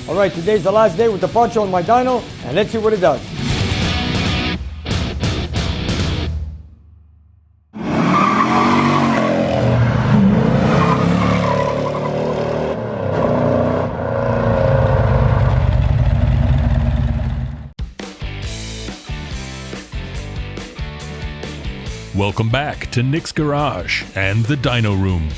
All right, today's the last day with the Poncho on my dyno, and let's see what it does. Welcome back to Nick's Garage and the Dyno Room.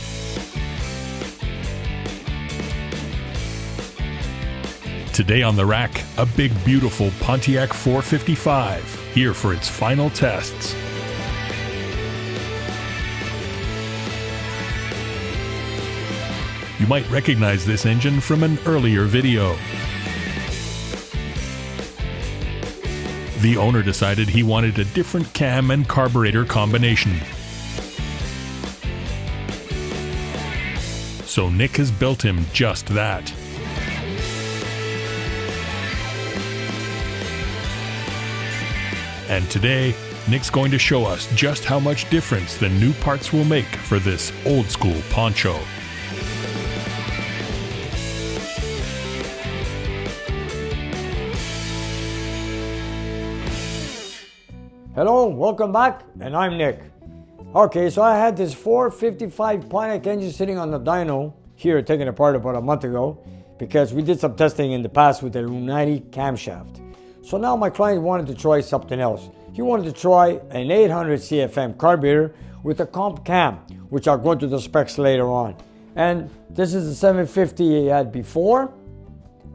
Today on the rack, a big beautiful Pontiac 455, here for its final tests. You might recognize this engine from an earlier video. The owner decided he wanted a different cam and carburetor combination. So Nick has built him just that. And today, Nick's going to show us just how much difference the new parts will make for this old school Poncho. Hello, welcome back, and I'm Nick. Okay, so I had this 455 Pontiac engine sitting on the dyno here, taken apart about a month ago, because we did some testing in the past with the Lunati camshaft. So now my client wanted to try something else. He wanted to try an 800 CFM carburetor with a comp cam, which I'll go into the specs later on. And this is the 750 he had before,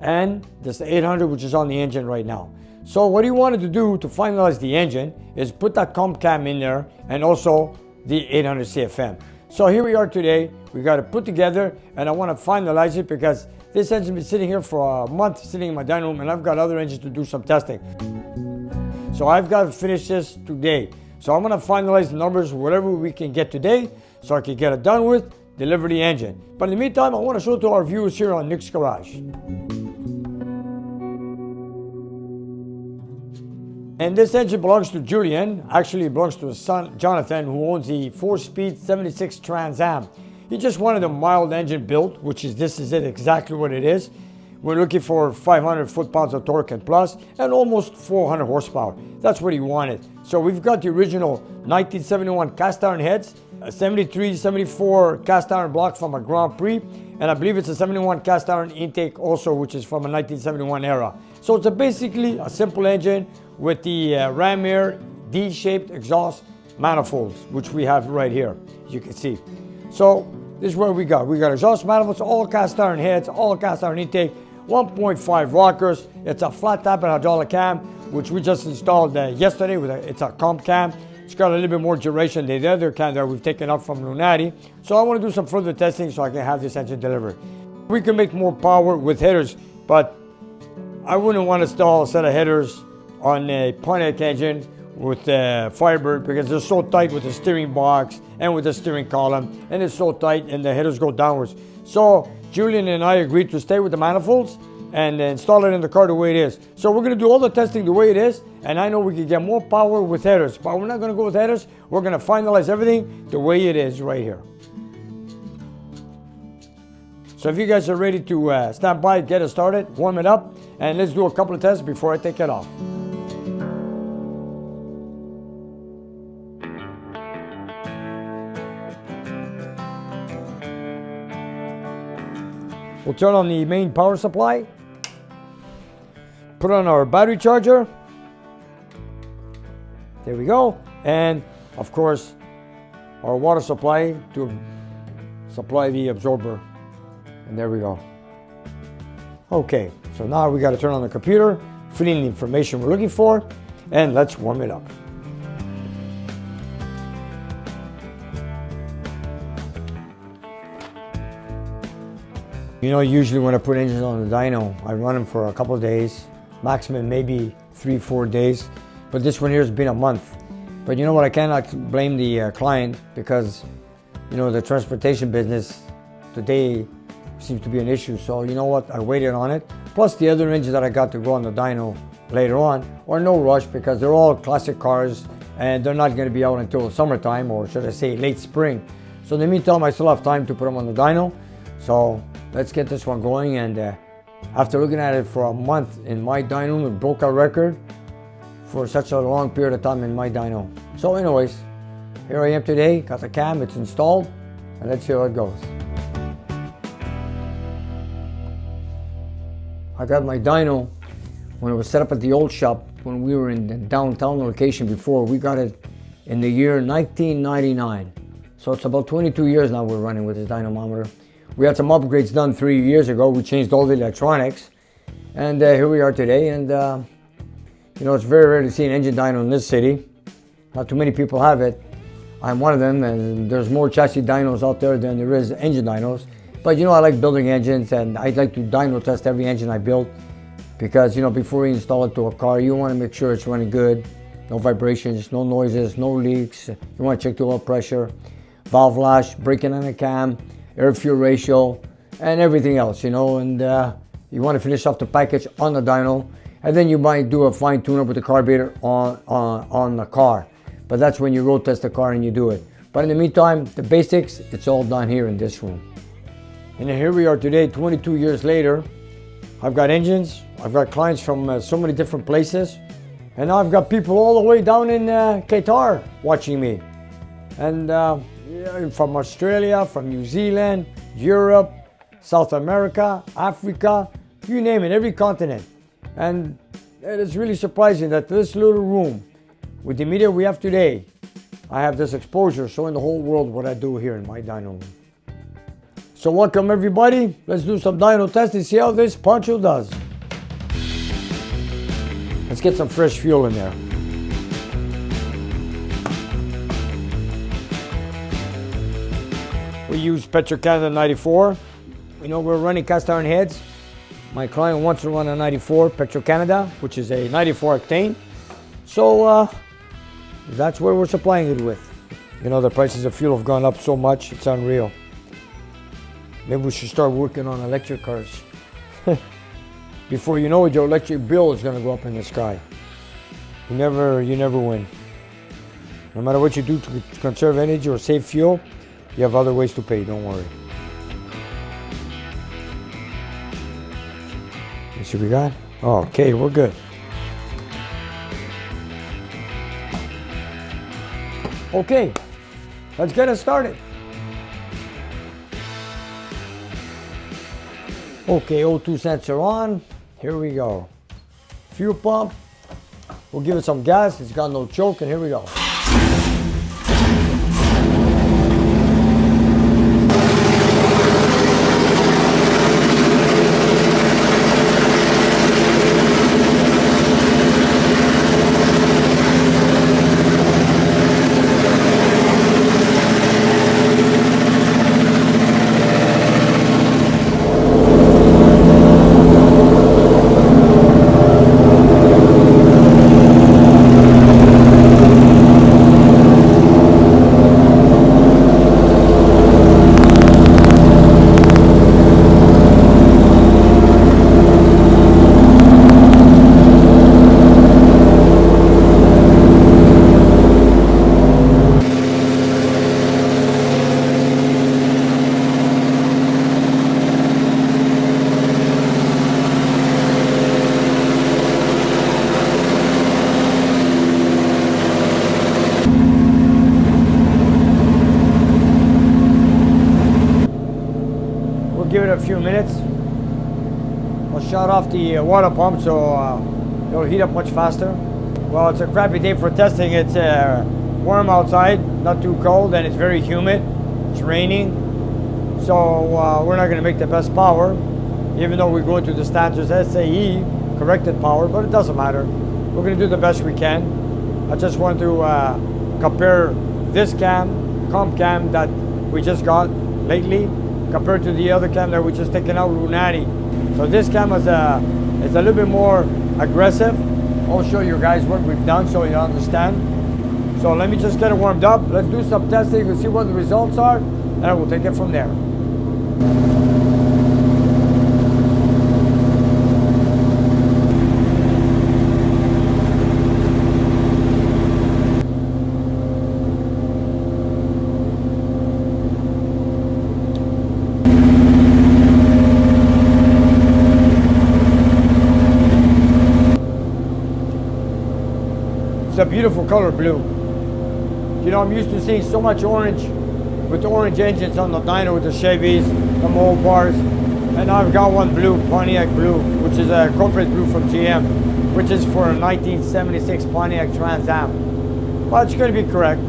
and this 800, which is on the engine right now. So what he wanted to do to finalize the engine is put that comp cam in there and also the 800 CFM. So here we are today. We got to put together, and I want to finalize it because this engine's been sitting here for a month, sitting in my dyno room, and I've got other engines to do some testing. So I've got to finish this today. So I'm going to finalize the numbers, whatever we can get today, so I can get it done with, deliver the engine. But in the meantime, I want to show it to our viewers here on Nick's Garage. And this engine belongs to Julian. Actually, it belongs to his son, Jonathan, who owns the 4-speed 76 Trans Am. He just wanted a mild engine built, which is, this is it, exactly what it is. We're looking for 500 foot-pounds of torque and plus, and almost 400 horsepower. That's what he wanted. So we've got the original 1971 cast iron heads, a 73, 74 cast iron block from a Grand Prix, and I believe it's a 71 cast iron intake also, which is from a 1971 era. So it's basically a simple engine with the ram air D-shaped exhaust manifolds, which we have right here, as you can see. So this is what we got. We got exhaust manifolds, all cast iron heads, all cast iron intake, 1.5 rockers. It's a flat top and hydraulic cam, which we just installed yesterday. It's a comp cam. It's got a little bit more duration than the other cam that we've taken up from Lunati. So I want to do some further testing so I can have this engine delivered. We can make more power with headers, but I wouldn't want to install a set of headers on a Pontiac engine with Firebird because they're so tight with the steering box and with the steering column, and it's so tight and the headers go downwards. So Julian and I agreed to stay with the manifolds and install it in the car the way it is. So we're going to do all the testing the way it is, and I know we can get more power with headers, but we're not going to go with headers. We're going to finalize everything the way it is right here. So if you guys are ready to stand by, get it started, warm it up, and let's do a couple of tests before I take it off. We'll turn on the main power supply, put on our battery charger, there we go, and of course our water supply to supply the absorber, and there we go. Okay, so now we got to turn on the computer, fill in the information we're looking for, and let's warm it up. You know, usually when I put engines on the dyno, I run them for a couple of days, maximum maybe 3-4 days. But this one here has been a month. But you know what, I cannot blame the client because, you know, the transportation business today seems to be an issue. So you know what, I waited on it. Plus the other engines that I got to go on the dyno later on are no rush because they're all classic cars and they're not going to be out until summertime, or should I say late spring. So in the meantime, I still have time to put them on the dyno. So let's get this one going and After looking at it for a month in my dyno, it broke a record for such a long period of time in my dyno. So anyways, here I am today, got the cam, it's installed, and let's see how it goes. I got my dyno when it was set up at the old shop when we were in the downtown location before. We got it in the year 1999. So it's about 22 years now we're running with this dynamometer. We had some upgrades done 3 years ago. We changed all the electronics, and here we are today. And you know, it's very rare to see an engine dyno in this city. Not too many people have it. I'm one of them, and there's more chassis dynos out there than there is engine dynos. But you know, I like building engines, and I'd like to dyno test every engine I build, because you know, before you install it to a car, you want to make sure it's running good, no vibrations, no noises, no leaks. You want to check the oil pressure, valve lash, braking on the cam, air fuel ratio, and everything else, you know. And you want to finish off the package on the dyno, and then you might do a fine tune up with the carburetor on the car. But that's when you road test the car and you do it. But in the meantime, the basics, it's all done here in this room. And here we are today, 22 years later. I've got engines, I've got clients from so many different places, and now I've got people all the way down in Qatar watching me. And from Australia, from New Zealand, Europe, South America, Africa, you name it, every continent. And it is really surprising that this little room, with the media we have today, I have this exposure showing the whole world what I do here in my dyno room. So welcome everybody, let's do some dyno testing, see how this Poncho does. Let's get some fresh fuel in there. We use Petro-Canada 94. You know, we're running cast iron heads. My client wants to run a 94 Petro-Canada, which is a 94 octane. So that's what we're supplying it with. You know, the prices of fuel have gone up so much, it's unreal. Maybe we should start working on electric cars. Before you know it, your electric bill is going to go up in the sky. You never win. No matter what you do to conserve energy or save fuel, you have other ways to pay, don't worry. Let's see what we got. Oh, okay, we're good. Okay, let's get it started. Okay, O2 sensor on. Here we go. Fuel pump. We'll give it some gas. It's got no choke, and here we go. Give it a few minutes. I'll shut off the water pump so it'll heat up much faster. Well, it's a crappy day for testing. It's warm outside, not too cold, and it's very humid. It's raining, so we're not going to make the best power, even though we go into the standards SAE corrected power, but it doesn't matter. We're going to do the best we can. I just want to compare this comp cam that we just got lately compared to the other cam that we just taken out, Lunati. So this cam is a little bit more aggressive. I'll show you guys what we've done so you understand. So let me just get it warmed up. Let's do some testing and see what the results are, and we'll take it from there. a beautiful color, blue. You know, I'm used to seeing so much orange with the orange engines on the dyno with the Chevys, the Mopars, and now I've got one blue, Pontiac blue, which is a corporate blue from GM, which is for a 1976 Pontiac Trans Am. Well, it's going to be correct.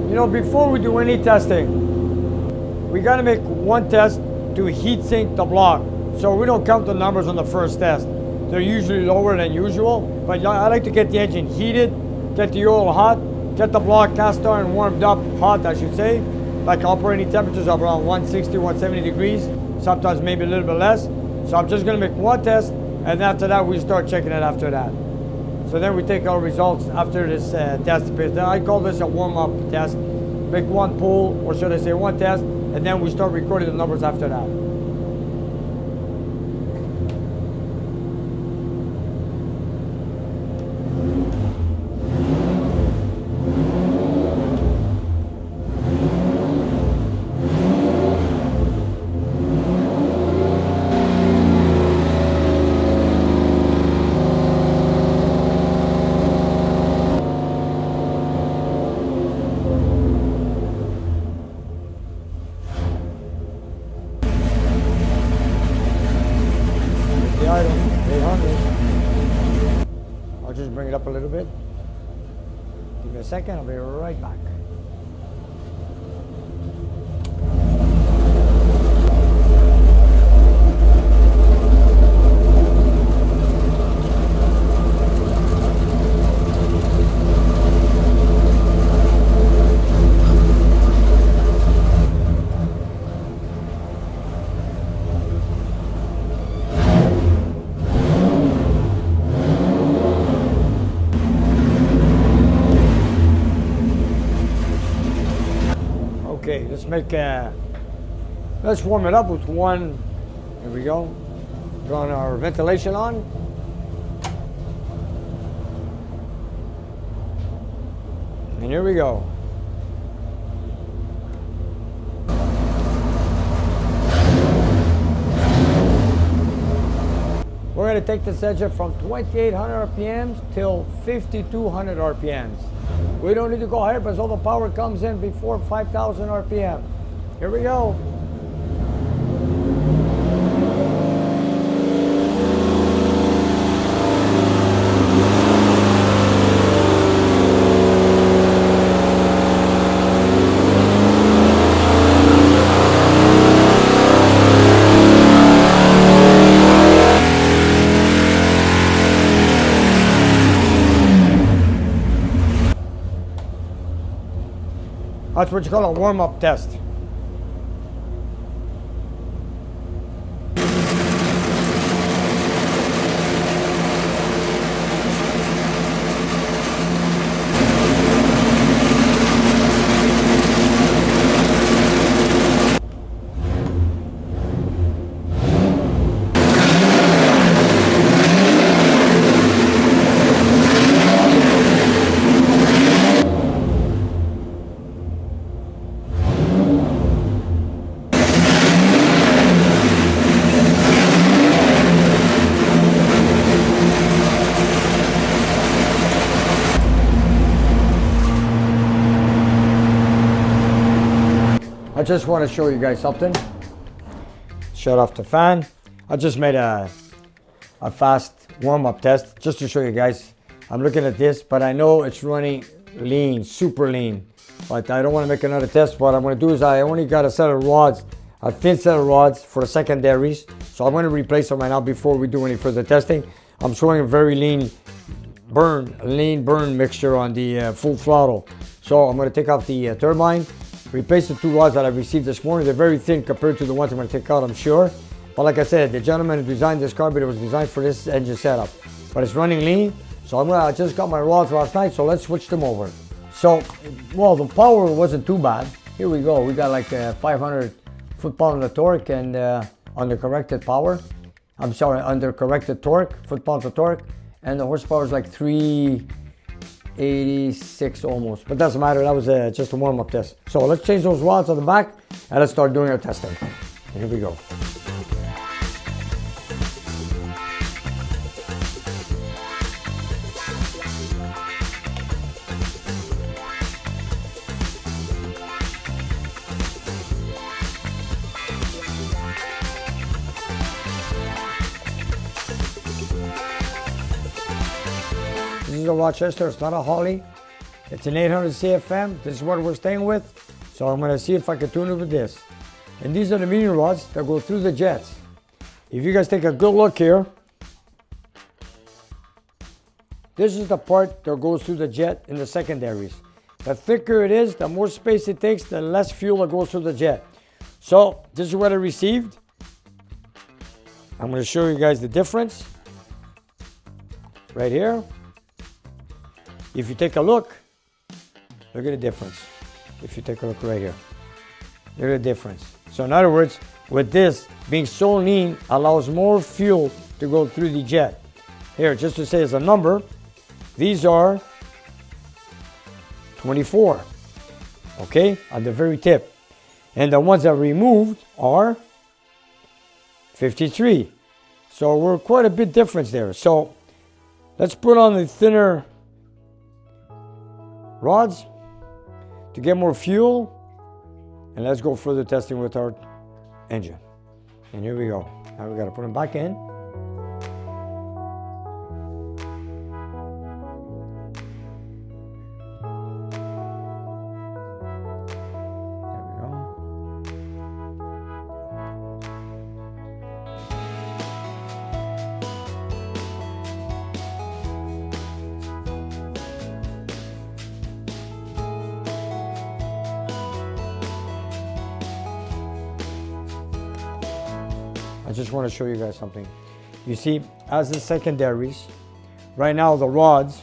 You know, before we do any testing, we got to make one test to heat sink the block. So we don't count the numbers on the first test. They're usually lower than usual, but I like to get the engine heated, get the oil hot, get the block cast iron warmed up, hot I should say, like operating temperatures of around 160, 170 degrees, sometimes maybe a little bit less. So I'm just going to make one test, and after that we start checking it after that. So then we take our results after this test. I call this a warm-up test. Make one pull, or should I say one test, and then we start recording the numbers after that. Item 800. I'll just bring it up a little bit. Give me a second, I'll be right back. Okay, let's warm it up with one. Here we go. Turn our ventilation on. And here we go. We're going to take this engine from 2,800 RPMs till 5,200 RPMs. We don't need to go higher because all the power comes in before 5,000 RPM. Here we go. That's what you call a warm-up test. I just want to show you guys something. Shut off the fan. I just made a fast warm-up test just to show you guys. I'm looking at this, but I know it's running lean, super lean. But I don't want to make another test. What I'm going to do is I only got a set of rods, a thin set of rods for the secondaries. So I'm going to replace them right now before we do any further testing. I'm showing a very lean burn mixture on the full throttle. So I'm going to take off the turbine. replace the 2 rods that I received this morning. They're very thin compared to the ones I'm going to take out, I'm sure. But like I said, the gentleman who designed this carburetor was designed for this engine setup. But it's running lean, so I just got my rods last night, so let's switch them over. So, well, the power wasn't too bad. Here we go. We got like 500 foot-pounds of torque and under corrected power. I'm sorry, under corrected torque, foot-pounds of torque. And the horsepower is like 386 almost. But doesn't matter, that was just a warm-up test. So let's change those rods on the back and let's start doing our testing. Here we go. This is a Rochester, it's not a Holley. It's an 800 CFM. This is what we're staying with. So I'm gonna see if I can tune it with this. And these are the medium rods that go through the jets. If you guys take a good look here, this is the part that goes through the jet in the secondaries. The thicker it is, the more space it takes, the less fuel that goes through the jet. So this is what I received. I'm gonna show you guys the difference right here. If you take a look at the difference. If you take a look right here, look at the difference. So in other words, with this being so lean, allows more fuel to go through the jet. Here, just to say as a number, these are 24, okay, at the very tip. And the ones that removed are 53. So we're quite a bit difference there. So let's put on the thinner rods to get more fuel, and let's go further testing with our engine. And here we go. Now we got to put them back in. I just want to show you guys something. You see, as the secondaries, right now the rods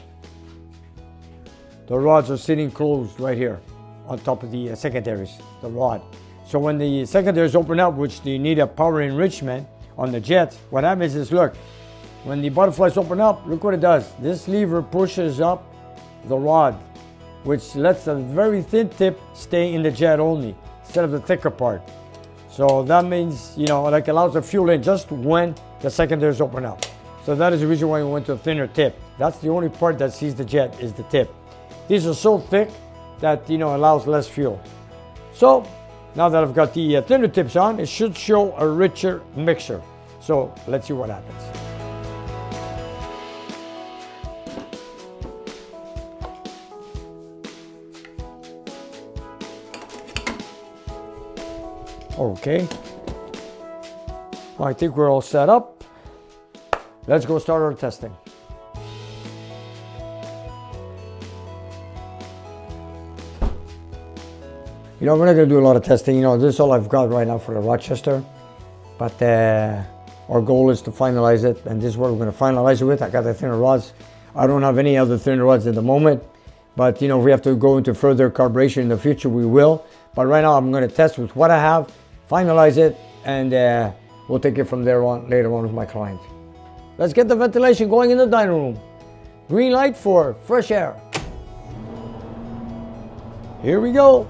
are sitting closed right here on top of the secondaries, the rod. So when the secondaries open up, which they need a power enrichment on the jets, what happens is, look, when the butterflies open up, look what it does. This lever pushes up the rod, which lets the very thin tip stay in the jet only, instead of the thicker part. So that means, you know, like allows the fuel in just when the secondaries open up. So that is the reason why we went to a thinner tip. That's the only part that sees the jet is the tip. These are so thick that, you know, allows less fuel. So now that I've got the thinner tips on, it should show a richer mixture. So let's see what happens. Okay, I think we're all set up. Let's go start our testing. You know, we're not going to do a lot of testing. You know, this is all I've got right now for the Rochester. But our goal is to finalize it, and this is what we're going to finalize it with. I got the thinner rods. I don't have any other thinner rods at the moment. But, you know, if we have to go into further carburation in the future, we will. But right now, I'm going to test with what I have, finalize it, and we'll take it from there on later on with my client. Let's get the ventilation going in the dyno room. Green light for fresh air. Here we go.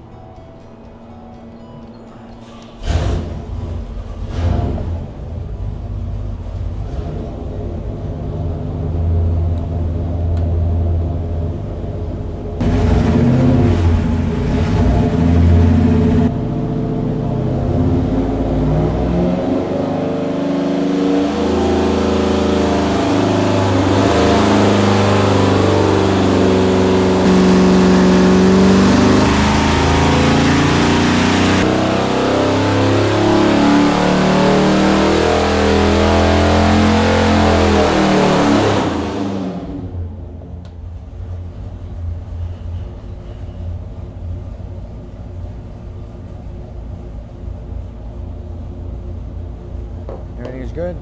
good.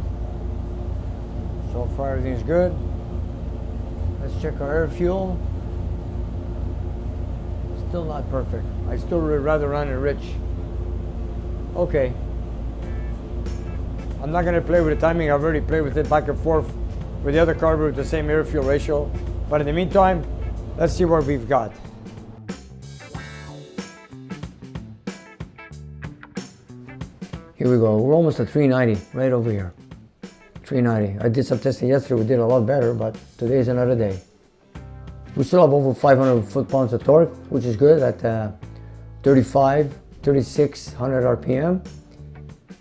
So far everything's good. Let's check our air fuel. Still not perfect. I still would rather run it rich. Okay. I'm not going to play with the timing. I've already played with it back and forth with the other carburetor with the same air fuel ratio. But in the meantime, let's see what we've got. Here we go. We're almost at 390 right over here. 390. I did some testing yesterday. We did a lot better, but today's another day. We still have over 500 foot-pounds of torque, which is good at 3,600 RPM.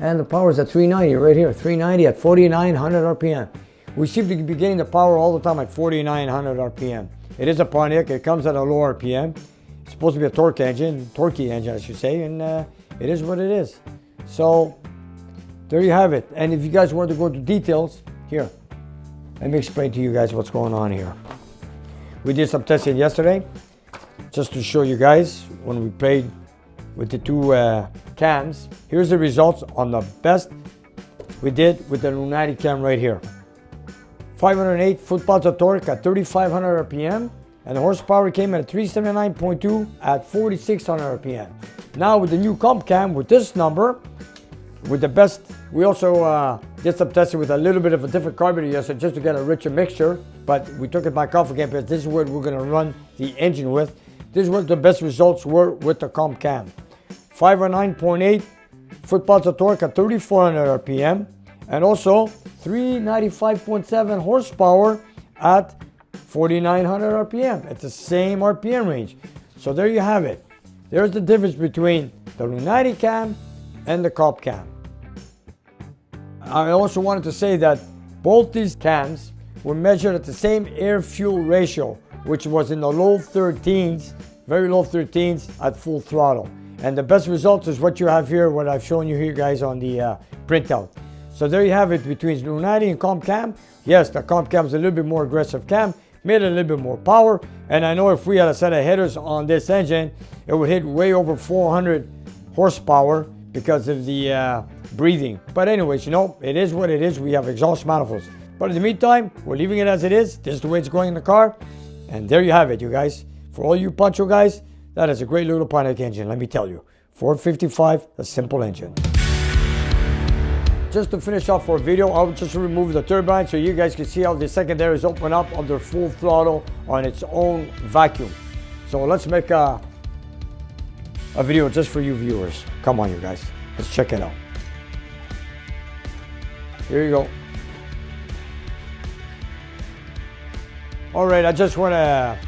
And the power is at 390 right here. 390 at 4,900 RPM. We seem to be getting the power all the time at 4,900 RPM. It is a Pontiac. It comes at a low RPM. It's supposed to be a torquey engine I should say, and it is what it is. So there you have it. And if you guys want to go into details, here, let me explain to you guys what's going on here. We did some testing yesterday, just to show you guys when we played with the two cams. Here's the results on the best we did with the Lunati cam right here. 508 foot-pounds of torque at 3,500 RPM, and the horsepower came at 379.2 at 4,600 RPM. Now with the new comp cam, with this number, with the best, we also did some testing with a little bit of a different carburetor yesterday just to get a richer mixture, but we took it back off again because this is what we're going to run the engine with. This is what the best results were with the comp cam. 509.8 foot-pounds of torque at 3,400 RPM, and also 395.7 horsepower at 4,900 RPM. It's the same RPM range. So there you have it. There's the difference between the Lunati cam and the comp cam. I also wanted to say that both these cams were measured at the same air-fuel ratio, which was in the low 13s, very low 13s at full throttle. And the best results is what you have here, what I've shown you here guys on the printout. So there you have it between Lunati and comp cam. Yes, the comp cam is a little bit more aggressive cam, made a little bit more power. And I know if we had a set of headers on this engine, it would hit way over 400 horsepower because of the breathing. But anyways, you know, it is what it is. We have exhaust manifolds. But in the meantime, we're leaving it as it is. This is the way it's going in the car. And there you have it, you guys. For all you Poncho guys, that is a great little Pontiac engine, let me tell you. 455, a simple engine. Just to finish off our video, I'll just remove the turbine so you guys can see how the secondaries open up under full throttle on its own vacuum. So let's make a video just for you viewers. Come on, you guys. Let's check it out. Here you go. All right, I just want to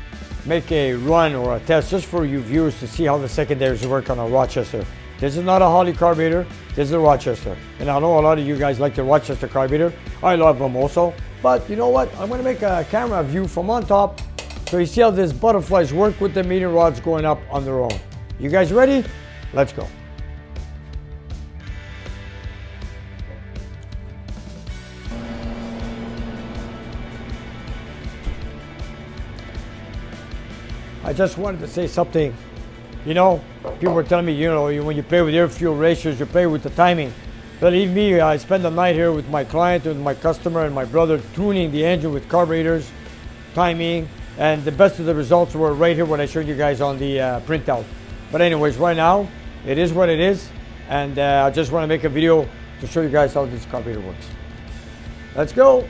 make a run or a test just for you viewers to see how the secondaries work on a Rochester. This is not a Holley carburetor, this is a Rochester. And I know a lot of you guys like the Rochester carburetor. I love them also. But you know what? I'm going to make a camera view from on top so you see how these butterflies work with the meter rods going up on their own. You guys ready? Let's go. I just wanted to say something. You know, people were telling me, you know, when you play with air fuel ratios, you play with the timing. Believe me, I spend the night here with my client, with my customer, and my brother tuning the engine with carburetors, timing, and the best of the results were right here what I showed you guys on the printout. But anyways, right now, it is what it is, and I just want to make a video to show you guys how this carburetor works. Let's go.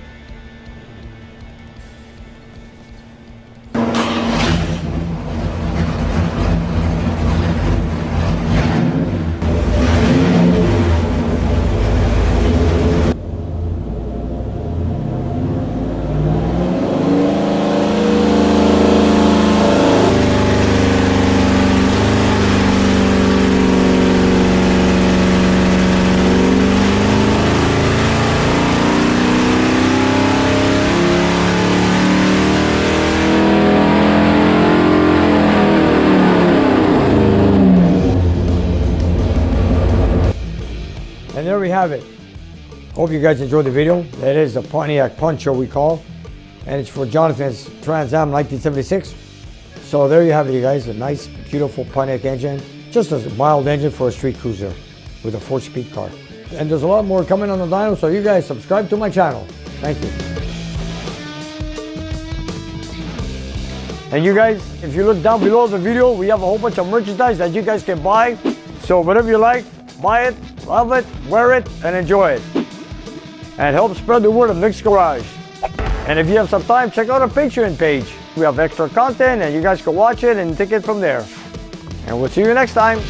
And there we have it. Hope you guys enjoyed the video. That is the Pontiac Poncho we call. And it's for Jonathan's Trans Am 1976. So there you have it, you guys. A nice, beautiful Pontiac engine. Just a mild engine for a street cruiser with a 4-speed car. And there's a lot more coming on the dyno, so you guys subscribe to my channel. Thank you. And you guys, if you look down below the video, we have a whole bunch of merchandise that you guys can buy. So whatever you like, buy it, love it, wear it, and enjoy it. And help spread the word of Nick's Garage. And if you have some time, check out our Patreon page. We have extra content and you guys can watch it and take it from there. And we'll see you next time.